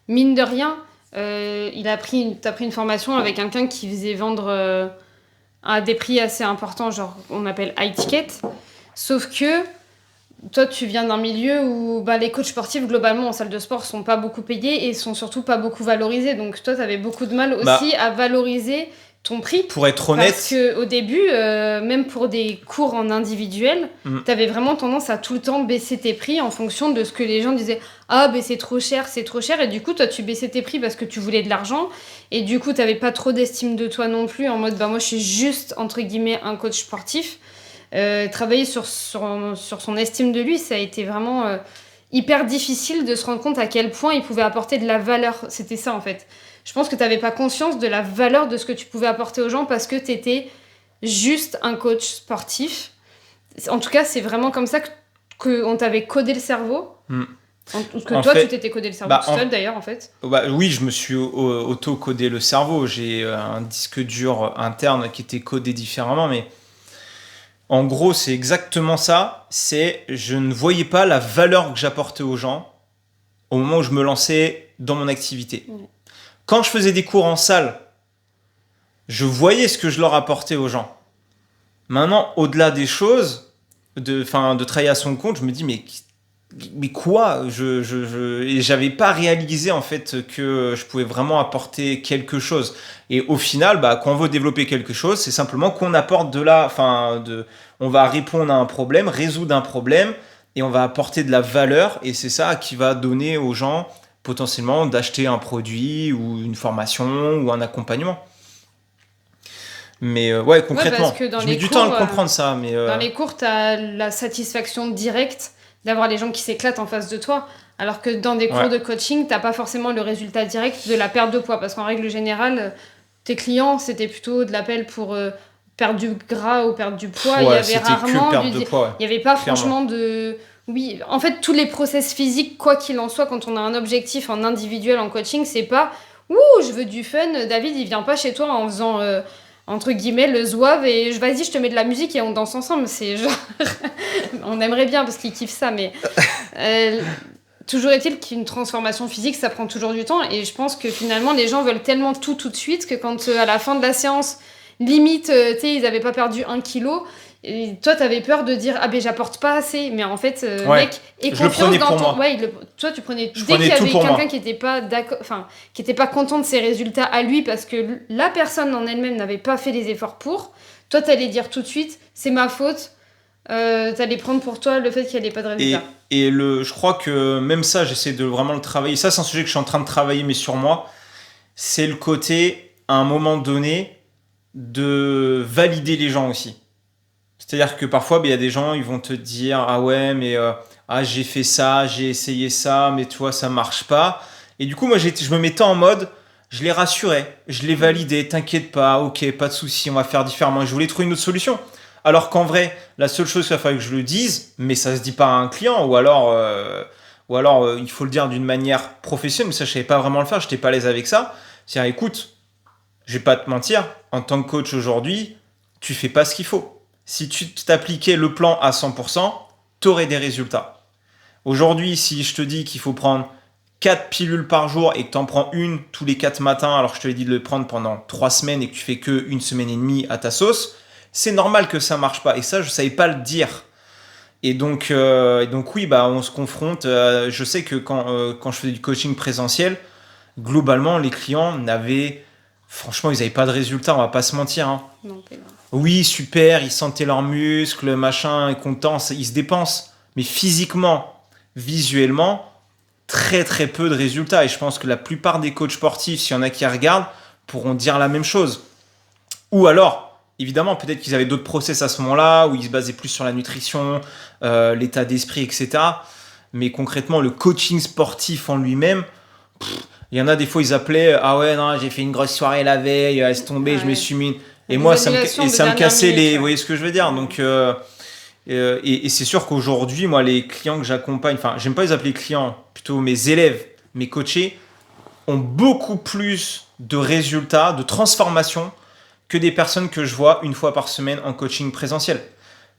mine de rien, t'as pris une formation avec quelqu'un qui faisait vendre à des prix assez importants, genre on appelle high ticket. Sauf que toi, tu viens d'un milieu où les coachs sportifs, globalement, en salle de sport, sont pas beaucoup payés et sont surtout pas beaucoup valorisés. Donc toi, tu avais beaucoup de mal aussi à valoriser ton prix. Pour être honnête... Parce qu'au début, même pour des cours en individuel, tu avais vraiment tendance à tout le temps baisser tes prix en fonction de ce que les gens disaient. Ah, c'est trop cher, c'est trop cher. Et du coup, toi, tu baissais tes prix parce que tu voulais de l'argent. Et du coup, tu n'avais pas trop d'estime de toi non plus, en mode, moi, je suis juste, entre guillemets, un coach sportif. Travailler sur son estime de lui, ça a été vraiment hyper difficile de se rendre compte à quel point il pouvait apporter de la valeur. C'était ça, en fait. Je pense que tu n'avais pas conscience de la valeur de ce que tu pouvais apporter aux gens parce que tu étais juste un coach sportif. En tout cas, c'est vraiment comme ça qu'on t'avait codé le cerveau. Tu t'étais codé le cerveau tout seul, d'ailleurs, en fait. Oui, je me suis auto-codé le cerveau. J'ai un disque dur interne qui était codé différemment, mais en gros, c'est exactement ça. Je ne voyais pas la valeur que j'apportais aux gens au moment où je me lançais dans mon activité. Quand je faisais des cours en salle, je voyais ce que je leur apportais aux gens. Maintenant, au-delà des choses, de travailler à son compte, je me dis, mais quoi Et j'avais pas réalisé en fait que je pouvais vraiment apporter quelque chose. Et au final, quand on veut développer quelque chose, c'est simplement qu'on apporte on va répondre à un problème, résoudre un problème, et on va apporter de la valeur. Et c'est ça qui va donner aux gens potentiellement d'acheter un produit ou une formation ou un accompagnement. Mais concrètement, je mets du temps à le comprendre ça. Mais dans les cours, tu as la satisfaction directe d'avoir les gens qui s'éclatent en face de toi. Alors que dans des cours de coaching, tu n'as pas forcément le résultat direct de la perte de poids. Parce qu'en règle générale, tes clients, c'était plutôt de l'appel pour perdre du gras ou perdre du poids. Il y avait rarement il n'y avait pas franchement de... Oui, en fait, tous les process physiques, quoi qu'il en soit, quand on a un objectif en individuel, en coaching, c'est pas « Ouh, je veux du fun, David, il vient pas chez toi en faisant... entre guillemets, le zouave et vas-y, je te mets de la musique et on danse ensemble. » C'est genre... on aimerait bien parce qu'ils kiffent ça, mais... toujours est-il qu'une transformation physique, ça prend toujours du temps. Et je pense que finalement, les gens veulent tellement tout de suite que quand à la fin de la séance, limite, ils n'avaient pas perdu 1 kilo... Et toi, t'avais peur de dire j'apporte pas assez, mais en fait, mec, aie confiance dans ton. Toi, tu prenais. Dès qu'il y avait quelqu'un qui était pas d'accord, qui était pas content de ses résultats à lui parce que la personne en elle-même n'avait pas fait les efforts pour. Toi, t'allais dire tout de suite, c'est ma faute. t'allais prendre pour toi le fait qu'il n'y ait pas de Et, résultat. je crois que même ça, j'essaie de vraiment le travailler. Ça, c'est un sujet que je suis en train de travailler, mais sur moi. C'est le côté, à un moment donné, de valider les gens aussi. C'est-à-dire que parfois, il y a des gens, ils vont te dire, ah ouais, mais j'ai fait ça, j'ai essayé ça, mais toi, ça marche pas. Et du coup, moi, je me mettais en mode, je les rassurais, je les validais, t'inquiète pas, ok, pas de souci, on va faire différemment. Et je voulais trouver une autre solution. Alors qu'en vrai, la seule chose qu'il fallait que je le dise, mais ça se dit pas à un client, ou alors il faut le dire d'une manière professionnelle, mais ça, je savais pas vraiment le faire, j'étais pas à l'aise avec ça. C'est-à-dire, écoute, je vais pas te mentir, en tant que coach aujourd'hui, tu fais pas ce qu'il faut. Si tu t'appliquais le plan à 100%, tu aurais des résultats. Aujourd'hui, si je te dis qu'il faut prendre 4 pilules par jour et que tu en prends une tous les 4 matins, alors que je te l'ai dit de le prendre pendant 3 semaines et que tu fais que une semaine et demie à ta sauce, c'est normal que ça marche pas. Et ça, je savais pas le dire. Et donc oui, on se confronte. Je sais que quand je faisais du coaching présentiel, globalement, les clients n'avaient... Franchement, ils n'avaient pas de résultats, on va pas se mentir. Hein. Non, c'est vrai. Oui, super, ils sentaient leurs muscles, machin, ils contents, ils se dépensent. Mais physiquement, visuellement, très très peu de résultats. Et je pense que la plupart des coachs sportifs, s'il y en a qui regardent, pourront dire la même chose. Ou alors, évidemment, peut-être qu'ils avaient d'autres process à ce moment-là, où ils se basaient plus sur la nutrition, l'état d'esprit, etc. Mais concrètement, le coaching sportif en lui-même, il y en a des fois, ils appelaient, ah ouais, non, j'ai fait une grosse soirée la veille, laisse tomber, je me Ouais. suis mis... Et Des moi, annulations de ça me dernière cassait minute, les... ouais. Vous voyez ce que je veux dire? Donc, et c'est sûr qu'aujourd'hui, moi, les clients que j'accompagne, enfin, j'aime pas les appeler clients, plutôt mes élèves, mes coachés, ont beaucoup plus de résultats, de transformation que des personnes que je vois une fois par semaine en coaching présentiel.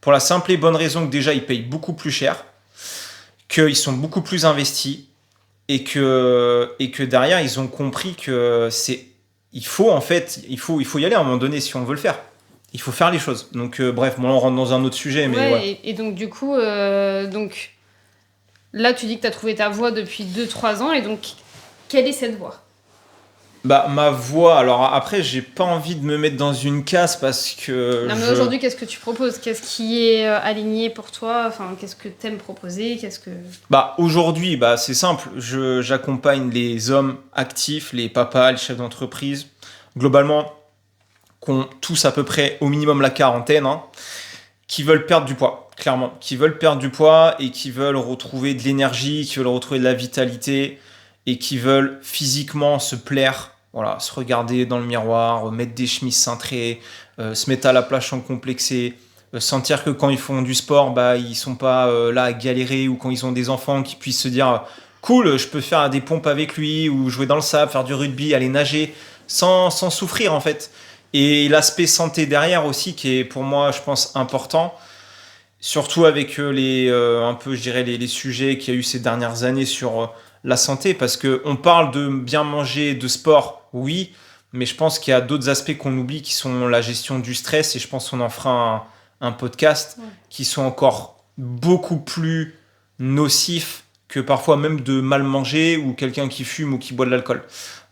Pour la simple et bonne raison que déjà, ils payent beaucoup plus cher, qu'ils sont beaucoup plus investis et que derrière, ils ont compris que il faut y aller à un moment donné si on veut le faire. Il faut faire les choses. Donc, bref, bon, là, on rentre dans un autre sujet, mais ouais. Et donc, du coup, donc, là, tu dis que tu as trouvé ta voie depuis 2-3 ans. Et donc, quelle est cette voie? Ma voix, alors après, j'ai pas envie de me mettre dans une case parce que. Non, mais aujourd'hui, qu'est-ce que tu proposes? Qu'est-ce qui est aligné pour toi? Enfin, qu'est-ce que tu aimes proposer? Aujourd'hui, c'est simple. J'accompagne les hommes actifs, les papas, les chefs d'entreprise, globalement, qui ont tous à peu près au minimum la quarantaine, hein, qui veulent perdre du poids, clairement. Qui veulent perdre du poids et qui veulent retrouver de l'énergie, qui veulent retrouver de la vitalité et qui veulent physiquement se plaire. Voilà, se regarder dans le miroir, mettre des chemises cintrées, se mettre à la plage sans complexer, sentir que quand ils font du sport, ils sont pas là à galérer, ou quand ils ont des enfants qui puissent se dire cool, je peux faire des pompes avec lui, ou jouer dans le sable, faire du rugby, aller nager, sans souffrir en fait. Et l'aspect santé derrière aussi, qui est pour moi, je pense, important, surtout avec un peu, je dirais, les sujets qu'il y a eu ces dernières années sur la santé, parce qu'on parle de bien manger, de sport, oui, mais je pense qu'il y a d'autres aspects qu'on oublie qui sont la gestion du stress, et je pense qu'on en fera un podcast, qui sont encore beaucoup plus nocifs que parfois même de mal manger ou quelqu'un qui fume ou qui boit de l'alcool.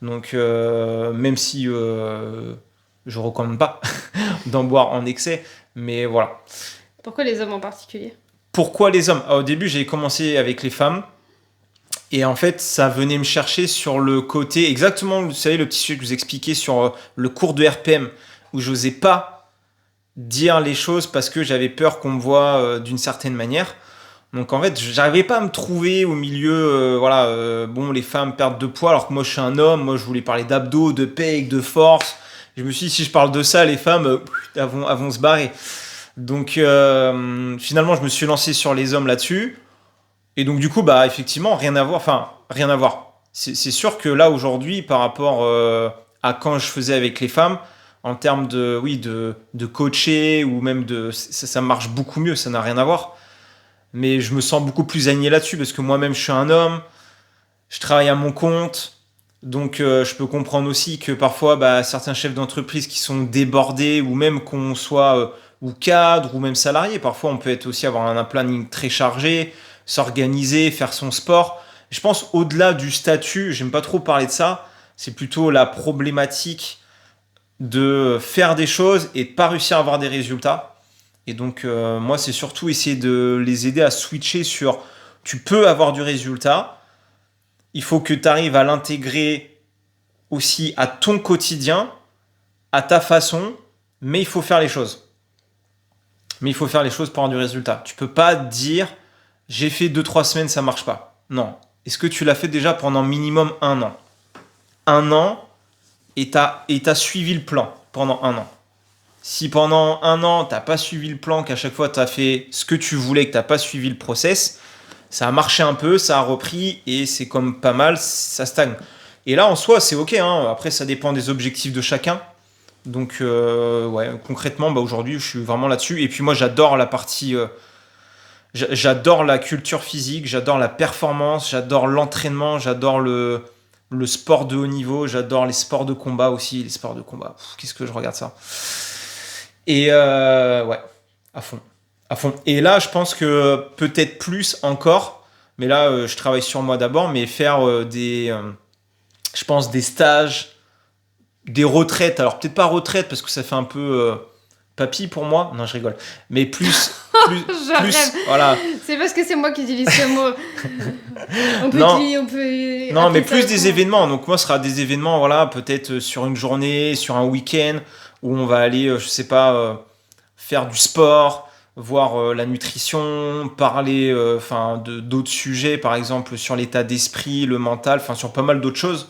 Donc même si je recommande pas d'en boire en excès, mais voilà. Pourquoi les hommes en particulier? Pourquoi les hommes? Au début, j'ai commencé avec les femmes. Et en fait, ça venait me chercher sur le côté, exactement, vous savez, le petit sujet que je vous expliquais sur le cours de RPM, où je n'osais pas dire les choses parce que j'avais peur qu'on me voie d'une certaine manière. Donc en fait, j'arrivais pas à me trouver au milieu, les femmes perdent de poids, alors que moi je suis un homme, moi je voulais parler d'abdos, de pec, de force. Je me suis dit, si je parle de ça, les femmes, elles vont se barrer. Donc finalement, je me suis lancé sur les hommes là-dessus. Et donc du coup, effectivement, rien à voir. Enfin, rien à voir. C'est sûr que là, aujourd'hui, par rapport à quand je faisais avec les femmes, en termes de coacher, ou même ça marche beaucoup mieux, ça n'a rien à voir. Mais je me sens beaucoup plus aligné là-dessus, parce que moi-même, je suis un homme, je travaille à mon compte, donc je peux comprendre aussi que parfois, certains chefs d'entreprise qui sont débordés, ou même qu'on soit ou cadre, ou même salarié, parfois on peut être aussi avoir un planning très chargé, s'organiser, faire son sport. Je pense au-delà du statut, j'aime pas trop parler de ça, c'est plutôt la problématique de faire des choses et de pas réussir à avoir des résultats. Et donc, moi, c'est surtout essayer de les aider à switcher sur tu peux avoir du résultat, il faut que tu arrives à l'intégrer aussi à ton quotidien, à ta façon, mais il faut faire les choses. Mais il faut faire les choses pour avoir du résultat. Tu peux pas dire j'ai fait 2-3 semaines, ça marche pas. Non. Est-ce que tu l'as fait déjà pendant minimum 1 an? 1 an et t'as suivi le plan pendant 1 an. Si pendant 1 an, t'as pas suivi le plan, qu'à chaque fois t'as fait ce que tu voulais, que t'as pas suivi le process, ça a marché un peu, ça a repris et c'est comme pas mal, ça stagne. Et là, en soi, c'est ok, hein. Après, ça dépend des objectifs de chacun. Donc, ouais, concrètement, bah, aujourd'hui, je suis vraiment là-dessus. Et puis moi, j'adore la partie, j'adore la culture physique, j'adore la performance, j'adore l'entraînement, j'adore le sport de haut niveau, j'adore les sports de combat aussi. Les sports de combat, qu'est-ce que je regarde ça. Et ouais, à fond. À fond. Et là, je pense que peut-être plus encore, mais là, je travaille sur moi d'abord, mais faire je pense, des stages, des retraites. Alors, peut-être pas retraite, parce que ça fait un peu papy pour moi. Non, je rigole. Mais plus, voilà. C'est parce que c'est moi qui utilise ce mot. On peut non, mais plus ça des événements. Donc, moi, ce sera des événements, voilà, peut-être sur une journée, sur un week-end, où on va aller, je sais pas, faire du sport, voir la nutrition, parler d'autres sujets, par exemple sur l'état d'esprit, le mental, enfin sur pas mal d'autres choses.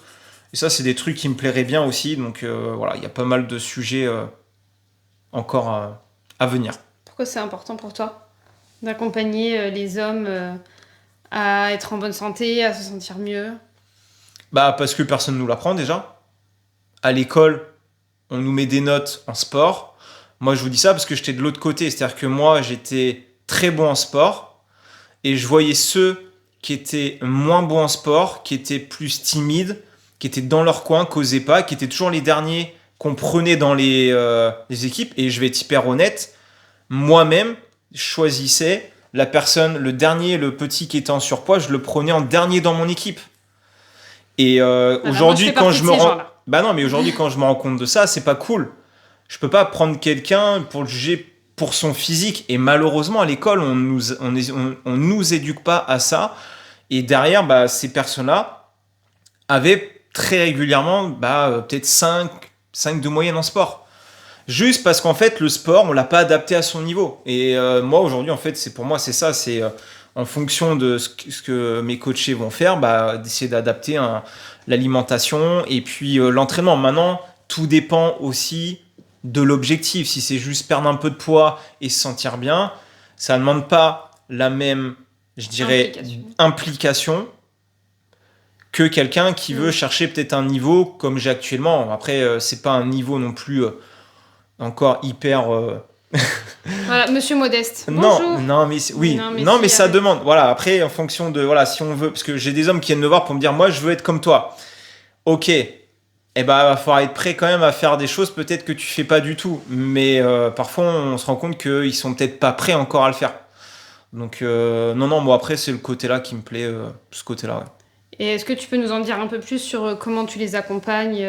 Et ça, c'est des trucs qui me plairaient bien aussi. Donc voilà, il y a pas mal de sujets encore à venir. Pourquoi c'est important pour toi d'accompagner les hommes à être en bonne santé, à se sentir mieux? Bah parce que personne nous l'apprend déjà. À l'école, on nous met des notes en sport. Moi, je vous dis ça parce que j'étais de l'autre côté. C'est-à-dire que moi, j'étais très bon en sport et je voyais ceux qui étaient moins bons en sport, qui étaient plus timides, qui étaient dans leur coin, qui n'osaient pas, qui étaient toujours les derniers qu'on prenait dans les équipes. Et je vais être hyper honnête, moi-même, je choisissais la personne, le dernier, le petit qui était en surpoids, je le prenais en dernier dans mon équipe. Et aujourd'hui, quand je me rends... Bah non, mais aujourd'hui, quand je me rends compte de ça, c'est pas cool. Je peux pas prendre quelqu'un pour le juger pour son physique. Et malheureusement, à l'école, on nous éduque pas à ça. Et derrière, bah, ces personnes-là avaient très régulièrement peut-être 5 de moyenne en sport. Juste parce qu'en fait, le sport, on l'a pas adapté à son niveau. Et moi, aujourd'hui, en fait, pour moi, c'est ça. C'est en fonction de ce que mes coachés vont faire, d'essayer d'adapter l'alimentation et puis l'entraînement. Maintenant, tout dépend aussi de l'objectif. Si c'est juste perdre un peu de poids et se sentir bien, ça ne demande pas la même, je dirais, implication que quelqu'un qui veut chercher peut-être un niveau comme j'ai actuellement. Après, c'est pas un niveau non plus encore hyper... Voilà, monsieur modeste. Bonjour. Mais ça demande. Voilà, après, en fonction de... Voilà, si on veut... Parce que j'ai des hommes qui viennent me voir pour me dire, moi, je veux être comme toi. Ok. Eh ben, il va falloir être prêt quand même à faire des choses peut-être que tu fais pas du tout. Mais parfois, on se rend compte qu'ils sont peut-être pas prêts encore à le faire. Donc, non, moi, après, c'est le côté-là qui me plaît, ce côté-là, ouais. Et est-ce que tu peux nous en dire un peu plus sur comment tu les accompagnes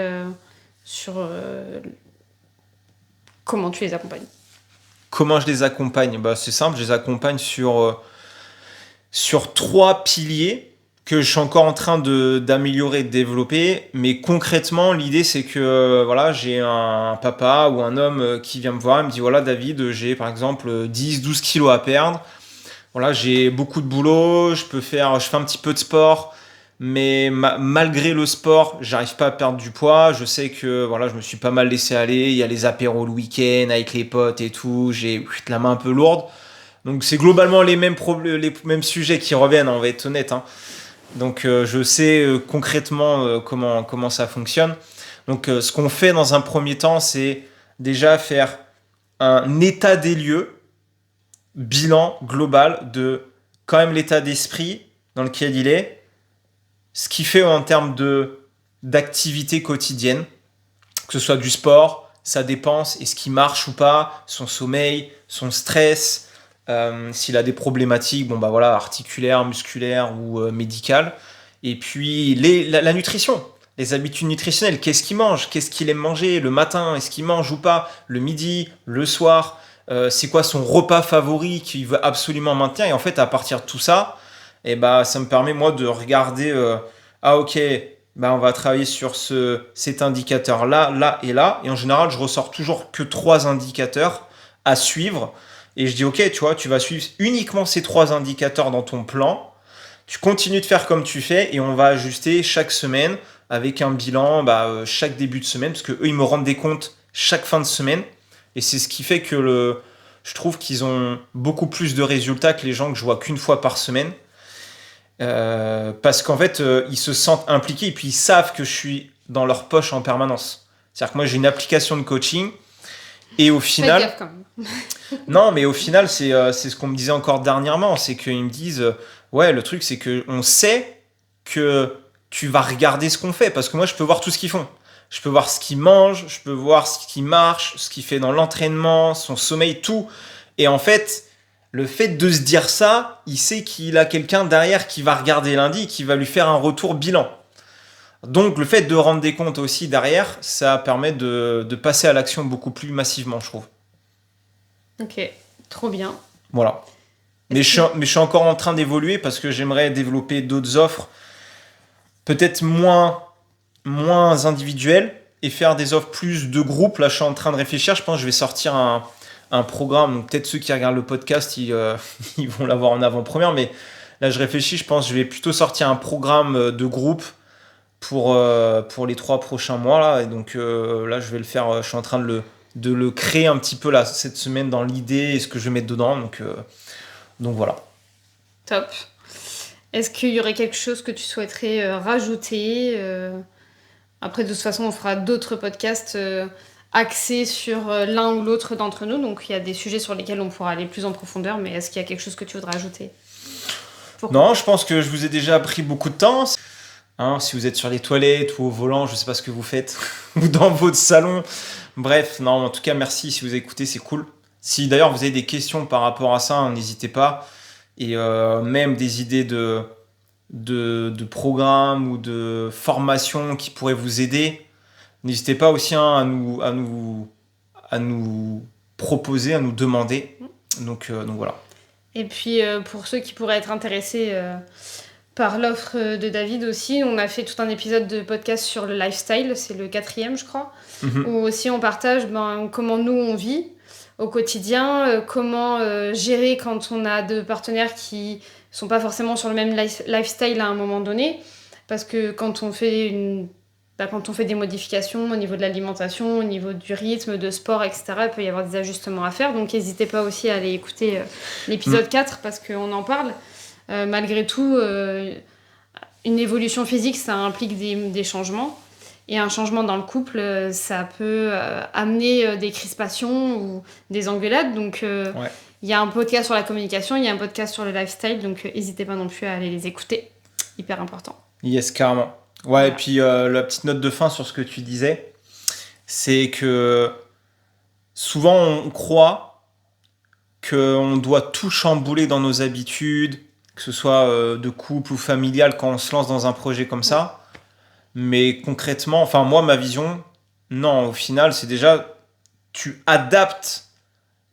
comment tu les accompagnes? Comment je les accompagne? C'est simple, je les accompagne sur 3 piliers que je suis encore en train d'améliorer, de développer. Mais concrètement, l'idée, c'est que voilà, j'ai un papa ou un homme qui vient me voir et me dit, voilà, David, j'ai par exemple 10-12 kilos à perdre. Voilà, j'ai beaucoup de boulot, je fais un petit peu de sport, mais malgré le sport, j'arrive pas à perdre du poids. Je sais que voilà, je me suis pas mal laissé aller. Il y a les apéros le week-end avec les potes et tout. J'ai la main un peu lourde. Donc c'est globalement les mêmes sujets qui reviennent, on va être honnête, hein. Donc je sais concrètement comment ça fonctionne. Donc ce qu'on fait dans un premier temps, c'est déjà faire un état des lieux, bilan global de quand même l'état d'esprit dans lequel il est, ce qu'il fait en termes d'activité quotidienne, que ce soit du sport, sa dépense, est-ce qu'il marche ou pas, son sommeil, son stress, s'il a des problématiques articulaires, musculaires ou médicales, et puis la nutrition, les habitudes nutritionnelles, qu'est-ce qu'il mange, qu'est-ce qu'il aime manger le matin, est-ce qu'il mange ou pas, le midi, le soir, c'est quoi son repas favori qu'il veut absolument maintenir. Et en fait, à partir de tout ça, ça me permet, moi, de regarder, ok, on va travailler sur cet indicateur-là, là et là. Et en général, je ressors toujours que 3 indicateurs à suivre. Et je dis, ok, tu vois, tu vas suivre uniquement ces 3 indicateurs dans ton plan. Tu continues de faire comme tu fais et on va ajuster chaque semaine avec un bilan chaque début de semaine, parce que eux, ils me rendent des comptes chaque fin de semaine. Et c'est ce qui fait que je trouve qu'ils ont beaucoup plus de résultats que les gens que je vois qu'une fois par semaine. Parce qu'en fait, ils se sentent impliqués et puis ils savent que je suis dans leur poche en permanence. C'est-à-dire que moi, j'ai une application de coaching et au final... Fais gaffe quand même. Non, mais au final, c'est ce qu'on me disait encore dernièrement. C'est qu'ils me disent, ouais, le truc, c'est qu'on sait que tu vas regarder ce qu'on fait. Parce que moi, je peux voir tout ce qu'ils font. Je peux voir ce qu'ils mangent, je peux voir ce qui marche, ce qu'il fait dans l'entraînement, son sommeil, tout. Et en fait, le fait de se dire ça, il sait qu'il a quelqu'un derrière qui va regarder lundi et qui va lui faire un retour bilan. Donc, le fait de rendre des comptes aussi derrière, ça permet de passer à l'action beaucoup plus massivement, je trouve. Ok, trop bien. Voilà. Mais je suis encore en train d'évoluer parce que j'aimerais développer d'autres offres, peut-être moins individuelles, et faire des offres plus de groupe. Là, je suis en train de réfléchir. Je pense que je vais sortir un programme. Donc, peut-être ceux qui regardent le podcast, ils vont l'avoir en avant-première. Mais là, je réfléchis. Je pense que je vais plutôt sortir un programme de groupe pour les 3 prochains mois. Là. Et donc, là, je vais le faire. Je suis en train de le créer un petit peu là, cette semaine dans l'idée et ce que je vais mettre dedans. Donc voilà. Top. Est-ce qu'il y aurait quelque chose que tu souhaiterais rajouter Après, de toute façon, on fera d'autres podcasts axés sur l'un ou l'autre d'entre nous. Donc, il y a des sujets sur lesquels on pourra aller plus en profondeur. Mais est-ce qu'il y a quelque chose que tu voudrais ajouter ? Non, je pense que je vous ai déjà pris beaucoup de temps. Si vous êtes sur les toilettes ou au volant, je ne sais pas ce que vous faites, ou dans votre salon. Bref, non, en tout cas, merci si vous écoutez, c'est cool. Si d'ailleurs vous avez des questions par rapport à ça, n'hésitez pas. Et même des idées de programmes ou de formations qui pourraient vous aider, n'hésitez pas aussi à nous proposer, à nous demander. Donc voilà. Et puis, pour ceux qui pourraient être intéressés par l'offre de David aussi, on a fait tout un épisode de podcast sur le lifestyle, c'est le 4e, je crois, où aussi on partage comment nous on vit au quotidien, comment gérer quand on a deux partenaires qui sont pas forcément sur le même lifestyle à un moment donné, parce que quand on fait des modifications au niveau de l'alimentation, au niveau du rythme, de sport, etc., il peut y avoir des ajustements à faire. Donc n'hésitez pas aussi à aller écouter l'épisode 4 parce qu'on en parle. Malgré tout, une évolution physique, ça implique des changements. Et un changement dans le couple, ça peut amener des crispations ou des engueulades. Donc il y a un podcast sur la communication, il y a un podcast sur le lifestyle. Donc n'hésitez pas non plus à aller les écouter. Hyper important. Yes, carrément. Ouais, voilà. Et puis la petite note de fin sur ce que tu disais, c'est que souvent on croit qu'on doit tout chambouler dans nos habitudes, que ce soit de couple ou familial quand on se lance dans un projet comme ça. Mais concrètement, enfin moi, ma vision, non, au final, c'est déjà, tu adaptes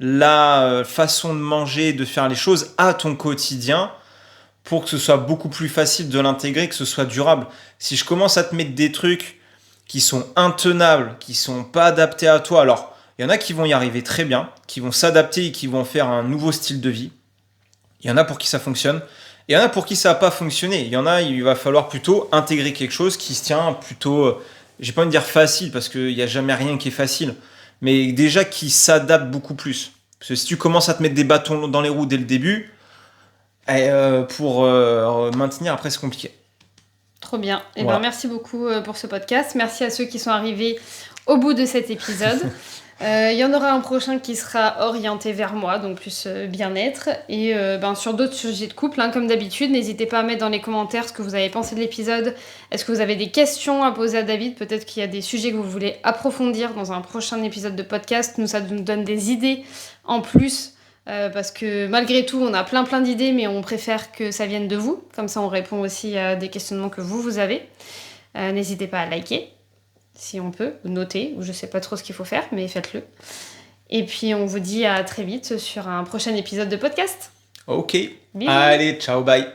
la façon de manger, de faire les choses à ton quotidien pour que ce soit beaucoup plus facile de l'intégrer, que ce soit durable. Si je commence à te mettre des trucs qui sont intenables, qui sont pas adaptés à toi, alors il y en a qui vont y arriver très bien, qui vont s'adapter et qui vont faire un nouveau style de vie. Il y en a pour qui ça fonctionne. Et il y en a pour qui ça n'a pas fonctionné. Il y en a, il va falloir plutôt intégrer quelque chose qui se tient plutôt, j'ai pas envie de dire facile, parce qu'il n'y a jamais rien qui est facile, mais déjà qui s'adapte beaucoup plus. Parce que si tu commences à te mettre des bâtons dans les roues dès le début, pour maintenir, après, c'est compliqué. Trop bien. Et voilà. Merci beaucoup pour ce podcast. Merci à ceux qui sont arrivés au bout de cet épisode. Il y en aura un prochain qui sera orienté vers moi, donc plus bien-être. Et sur d'autres sujets de couple, comme d'habitude, n'hésitez pas à mettre dans les commentaires ce que vous avez pensé de l'épisode. Est-ce que vous avez des questions à poser à David ? Peut-être qu'il y a des sujets que vous voulez approfondir dans un prochain épisode de podcast. Nous, ça nous donne des idées en plus. Parce que malgré tout, on a plein d'idées, mais on préfère que ça vienne de vous. Comme ça, on répond aussi à des questionnements que vous avez. N'hésitez pas à liker. Si on peut, ou noter, ou je sais pas trop ce qu'il faut faire, mais faites-le. Et puis, on vous dit à très vite sur un prochain épisode de podcast. Ok. Bisous. Allez, ciao, bye.